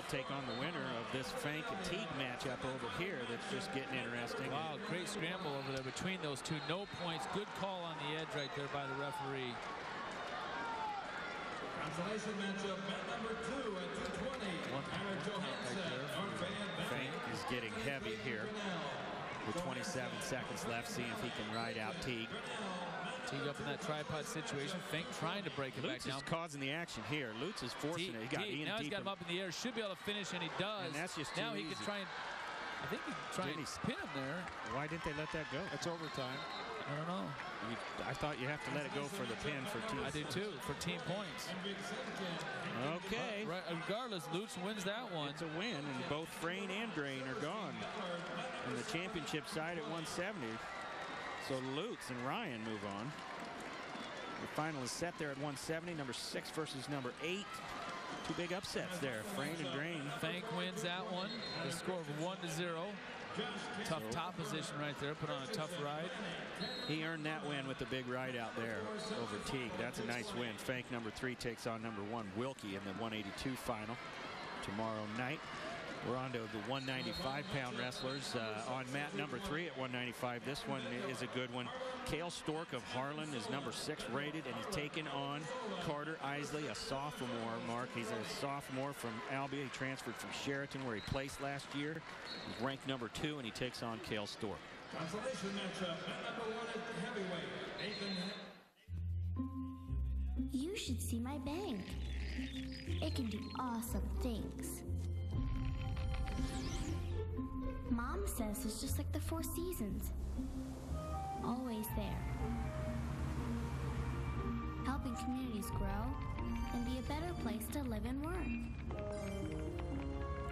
take on the winner of this Fank and Teague matchup over here that's just getting interesting. Wow, great scramble over there between those two. No points. Good call on the edge right there by the referee. Consolation matchup, mat number 2 at 220. Fank is getting heavy here with 27 seconds left, seeing if he can ride out Teague. Teague up in that tripod situation. Fank trying to break it back down. Lutz is causing the action here. Lutz is forcing it. He got Ian now he's deep got him up in the air. Should be able to finish, and he does. And that's just now too he easy. can try and. I think he can try and pin him there. Why didn't they let that go? It's overtime. I don't know. I thought you have to let it go for the pin for team. I do too, for team points. Okay. Right, regardless, Lutz wins that one. It's a win, and both Frayne and Drain are gone on the championship side at 170. So Lutz and Ryan move on. The final is set there at 170. Number 6 versus number 8. Two big upsets there. Frayne and Drain. Fank wins that one. The score of 1-0. Tough top position right there. Put on a tough ride. He earned that win with the big ride out there over Teague. That's a nice win. Fank number 3 takes on number 1 Wilkie in the 182 final tomorrow night. We're on to the 195-pound wrestlers on mat number 3 at 195. This one is a good one. Cale Stork of Harlan is number 6 rated, and he's taking on Carter Isley, a sophomore. Mark, he's a sophomore from Albia. He transferred from Sheraton, where he placed last year. He's ranked number 2, and he takes on Cale Stork. Consolation matchup, mat number 1 at heavyweight. You should see my bank. It can do awesome things. Mom says it's just like the 4 seasons. Always there. Helping communities grow and be a better place to live and work.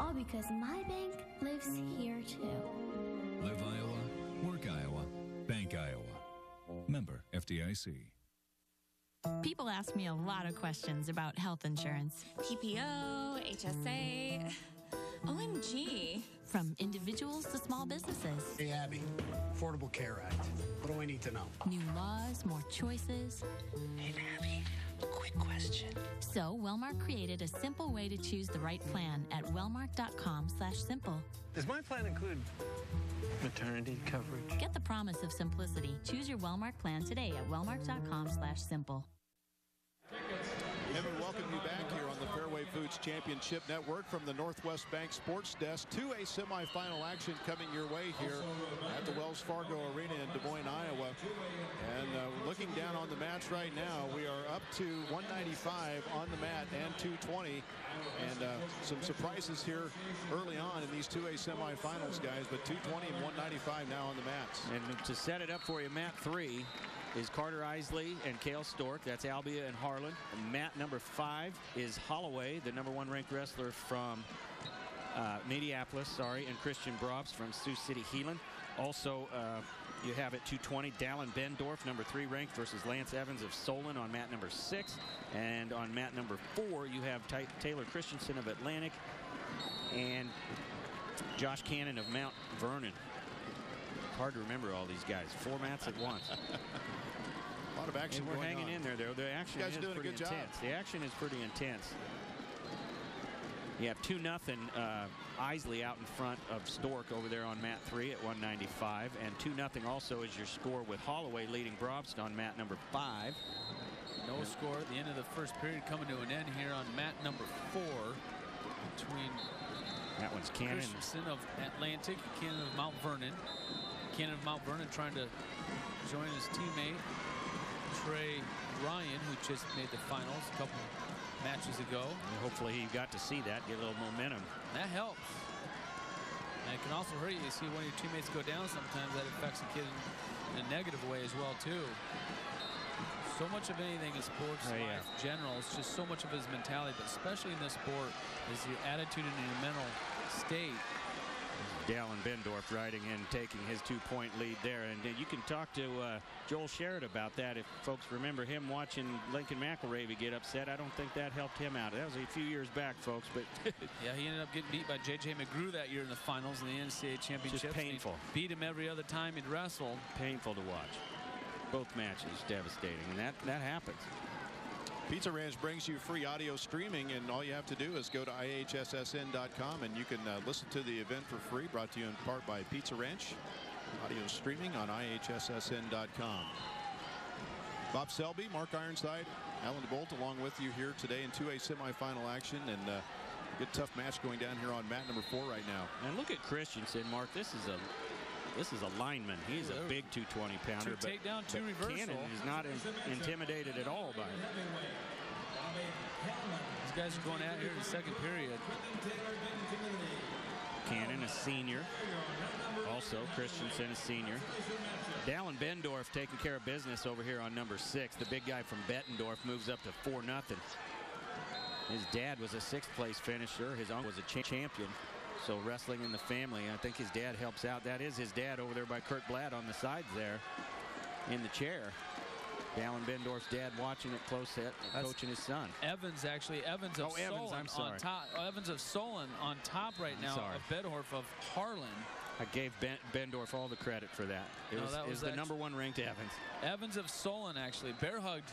All because my bank lives here too. Live Iowa, work Iowa, bank Iowa. Member FDIC. People ask me a lot of questions about health insurance. PPO, HSAA, OMG. From individuals to small businesses. Hey, Abby, Affordable Care Act. What do I need to know? New laws, more choices. Hey, Abby, quick question. So, Wellmark created a simple way to choose the right plan at wellmark.com/simple. Does my plan include maternity coverage? Get the promise of simplicity. Choose your Wellmark plan today at wellmark.com/simple. Evan, welcome you back here on the Fairway Foods Championship Network from the Northwest Bank Sports Desk. 2A semifinal action coming your way here at the Wells Fargo Arena in Des Moines, Iowa. And looking down on the mats right now, we are up to 195 on the mat and 220. And some surprises here early on in these 2A semifinals, guys. But 220 and 195 now on the mats. And to set it up for you, mat 3 is Carter Isley and Cale Stork. That's Albia and Harlan. And mat number 5 is Holloway, the number 1 ranked wrestler from Minneapolis, and Christian Brobst from Sioux City, Heelan. Also, you have at 220 Dallin Bendorf, number 3 ranked, versus Lance Evans of Solon on mat number 6. And on mat number 4, you have Taylor Christensen of Atlantic and Josh Cannon of Mount Vernon. Hard to remember all these guys. 4 mats at once. A lot of action and we're going hanging on. in there, though. The action is doing pretty a good intense. job. The action is pretty intense. You have 2-0 Isley out in front of Stork over there on mat 3 at 195. And 2-0 also is your score with Holloway leading Brobst on mat number 5. No score at the end of the first period, coming to an end here on mat number 4 between that one's Cannon. Christensen of Atlantic and Cannon of Mount Vernon. Cannon of Mount Vernon trying to join his teammate Trey Ryan, who just made the finals a couple matches ago. And hopefully he got to see that, get a little momentum. That helps. And it can also hurt you. You see one of your teammates go down sometimes. That affects the kid in a negative way as well, too. So much of anything in sports life in general, it's just so much of his mentality, but especially in this sport, is your attitude and your mental state. Dallin Bendorf riding in, taking his 2-point lead there. And you can talk to Joel Sherritt about that if folks remember him watching Lincoln McElravy get upset. I don't think that helped him out. That was a few years back, folks. But yeah, he ended up getting beat by J.J. McGrew that year in the finals in the NCAA championship. Just painful. Beat him every other time he'd wrestled. Painful to watch. Both matches devastating, and that happens. Pizza Ranch brings you free audio streaming, and all you have to do is go to IHSSN.com, and you can listen to the event for free. Brought to you in part by Pizza Ranch. Audio streaming on IHSSN.com. Bob Selby, Mark Ironside, Alan DeBolt along with you here today in 2A semifinal action, and good tough match going down here on mat number 4 right now. And look at Christensen, Mark. This is a lineman. He's a big 220-pounder. Two takedown, two reversal. Cannon is not intimidated at all by it. These guys are going out here in the second period. Cannon, a senior. Also, Christensen, a senior. Dallin Bendorf taking care of business over here on number 6. The big guy from Bettendorf moves up to 4-0. His dad was a 6th place finisher. His uncle was a champion. So wrestling in the family. I think his dad helps out. That is his dad over there by Kurt Blatt on the sides there in the chair. Dallin Bendorf's dad watching it close, coaching his son. Evans, actually. Evans of Solon. I'm sorry. On top. Evans of Solon on top right now of Bendorf of Harlan. I gave Bendorf all the credit for that. It was the number 1 ranked Evans. Evans of Solon, actually. Bear hugged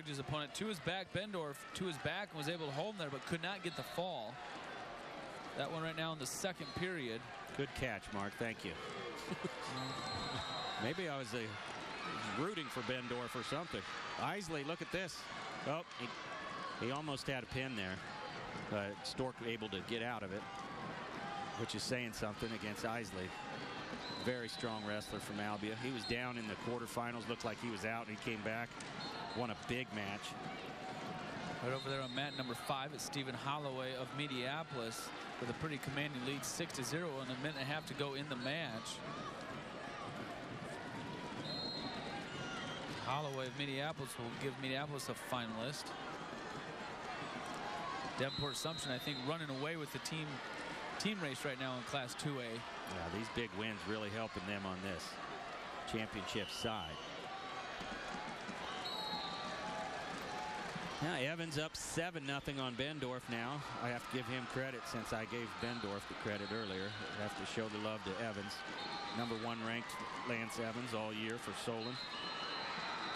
his opponent to his back. Bendorf to his back and was able to hold him there, but could not get the fall. That one right now in the second period. Good catch, Mark. Thank you. Maybe I was rooting for Bendorf or something. Isley, look at this. Oh, he almost had a pin there. Stork able to get out of it, which is saying something against Isley. Very strong wrestler from Albia. He was down in the quarterfinals. Looked like he was out, and he came back. Won a big match. Right over there on mat number 5 is Stephen Holloway of Mediapolis with a pretty commanding lead, 6-0, and a minute and a half to go in the match. Holloway of Mediapolis will give Mediapolis a finalist. Davenport Assumption, I think, running away with the team race right now in Class 2A. Yeah, these big wins really helping them on this championship side. Now Evans up 7-0 on Bendorf now. I have to give him credit since I gave Bendorf the credit earlier. I have to show the love to Evans. Number 1 ranked Lance Evans all year for Solon.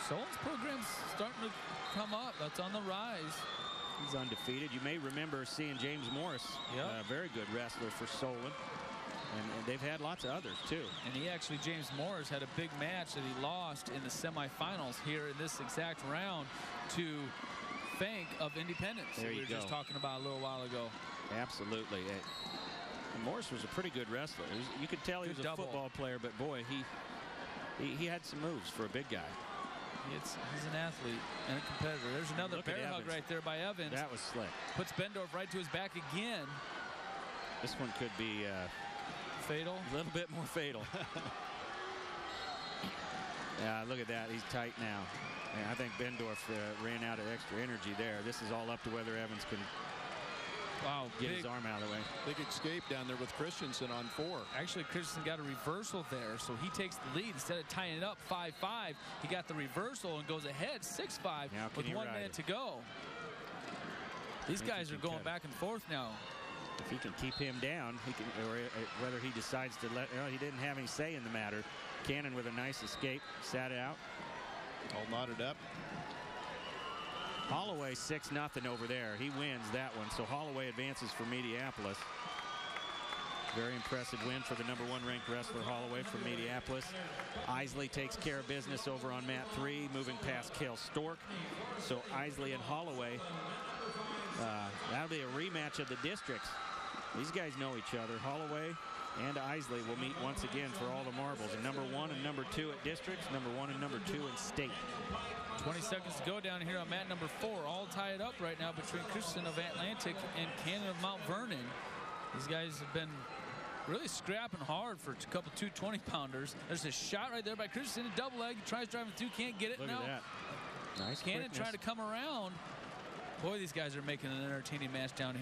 Solon's program's starting to come up. That's on the rise. He's undefeated. You may remember seeing James Morris, a very good wrestler for Solon. And they've had lots of others, too. And James Morris, had a big match that he lost in the semifinals here in this exact round to Fank of Independence that we were just talking about a little while ago. Absolutely. Morris was a pretty good wrestler. You could tell he was a football player, but boy, he had some moves for a big guy. He's an athlete and a competitor. There's another bear hug right there by Evans. That was slick. Puts Bendorf right to his back again. This one could be fatal. A little bit more fatal. Yeah, look at that. He's tight now. And I think Bendorf ran out of extra energy there. This is all up to whether Evans can get his arm out of the way. Big escape down there with Christensen on 4. Actually, Christensen got a reversal there, so he takes the lead. Instead of tying it up 5-5, he got the reversal and goes ahead 6-5 with 1 minute to go. These guys are going back and forth now. If he can keep him down, he can, or whether he decides to he didn't have any say in the matter. Cannon with a nice escape, sat out. All knotted up. Holloway 6-0 over there. He wins that one. So Holloway advances for Mediapolis. Very impressive win for the number 1 ranked wrestler Holloway from Mediapolis. Isley takes care of business over on mat 3, moving past Cale Stork. So Isley and Holloway, that'll be a rematch of the districts. These guys know each other. Holloway and Isley will meet once again for all the marbles. And number 1 and number 2 at districts, number 1 and number 2 in state. 20 seconds to go down here on mat number 4. All tied up right now between Christensen of Atlantic and Cannon of Mount Vernon. These guys have been really scrapping hard for a couple 220-pounders. There's a shot right there by Christensen, a double leg. Tries driving through, can't get it. Look now. At that. Nice Cannon quickness. trying to come around. Boy, these guys are making an entertaining match down here.